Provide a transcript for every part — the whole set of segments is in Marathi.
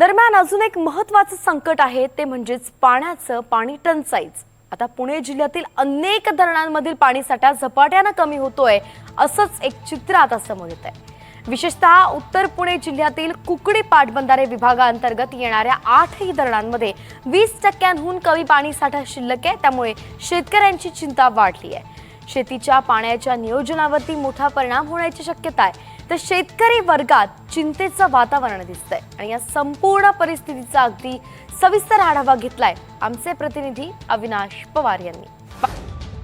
दरम्यान अजून एक महत्त्वाचं संकट आहे ते म्हणजेच पाण्याचं पाणी टंचाईच। आता पुणे जिल्ह्यातील अनेक धरणांमधील पाणीसाठा झपाट्याने कमी होतोय असंच एक चित्र आता समोर येत आहे। विशेषतः उत्तर पुणे जिल्ह्यातील कुकडी पाटबंधारे विभागाअंतर्गत येणाऱ्या 8ही धरणांमध्ये 20%हून कमी पाणीसाठा शिल्लक आहे। त्यामुळे शेतकऱ्यांची चिंता वाढली आहे। शेतीच्या पाण्याच्या नियोजनावरती मोठा परिणाम होण्याची शक्यता आहे। तर शेतकरी वर्गात चिंतेचं वातावरण दिसतंय आणि या संपूर्ण परिस्थितीचा अगदी सविस्तर आढावा घेतलाय आमचे प्रतिनिधी अविनाश पवार यांनी।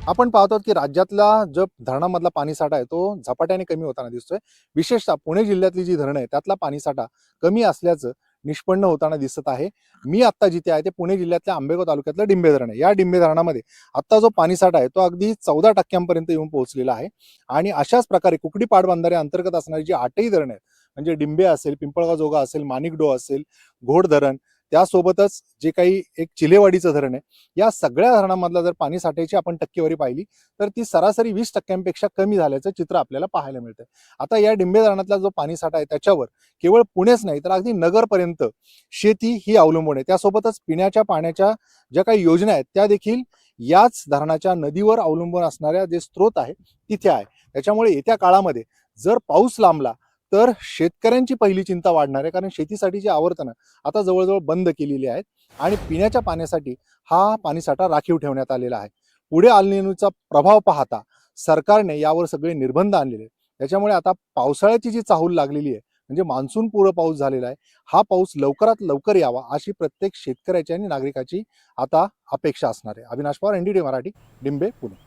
आपण पाहतो की राज्यातला जो धरणामधला पाणीसाठा आहे तो झपाट्याने कमी होताना दिसतोय। विशेषतः पुणे जिल्ह्यातली जी धरणं आहे त्यातला पाणीसाठा कमी असल्याचं निष्पन्न होताना दिसत आहे। मी आता जिथे आहे ते पुणे जिल्ह्यातल्या आंबेगाव तालुक्यातलं डिंबे धरण आहे। या डिंबे धरणामध्ये आता जो पाणीसाठा आहे तो अगदी 14% येऊन पोहोचलेला आहे। आणि अशाच प्रकारे कुकडी पाटबंधारे अंतर्गत असणारी जी 8ही धरण आहेत म्हणजे डिंबे असेल, पिंपळगाव जोगा असेल, माणिकडो असेल, घोड धरण, त्यासोबतच जे काही एक चिलेवाडीचं धरण आहे, या सगळ्या धरणांमधला जर पाणी साठ्याची आपण टक्केवारी पाहिली तर ती सरासरी 20%पेक्षा कमी झाल्याचं चित्र आपल्याला पाहायला मिळतंय। आता या डिंबे धरणातला जो पाणीसाठा आहे त्याच्यावर केवळ पुणेच नाही तर अगदी नगरपर्यंत शेती ही अवलंबून आहे। त्यासोबतच पिण्याच्या पाण्याच्या ज्या काही योजना आहेत त्या देखील याच धरणाच्या नदीवर अवलंबून असणाऱ्या जे स्रोत आहे तिथे आहे। त्याच्यामुळे येत्या काळामध्ये जर पाऊस लांबला तर शेतकऱ्यांची पहिली चिंता वाढणार आहे, कारण शेतीसाठीची आवर्तनं आता जवळजवळ बंद केलेली आहेत आणि पिण्याच्या पाण्यासाठी हा पाणीसाठा राखीव ठेवण्यात आलेला आहे। पुढे एल निनोचा प्रभाव पाहता सरकारने यावर सगळे निर्बंध आणलेले आहेत। त्याच्यामुळे आता पावसाळ्याची जी चाहूल लागलेली आहे म्हणजे मान्सून पूर्व पाऊस झालेला आहे, हा पाऊस लवकरात लवकर यावा अशी प्रत्येक शेतकऱ्याची आणि नागरिकाची आता अपेक्षा असणार आहे। अविनाश पवार, NDTV मराठी, डिंबे, पुणे।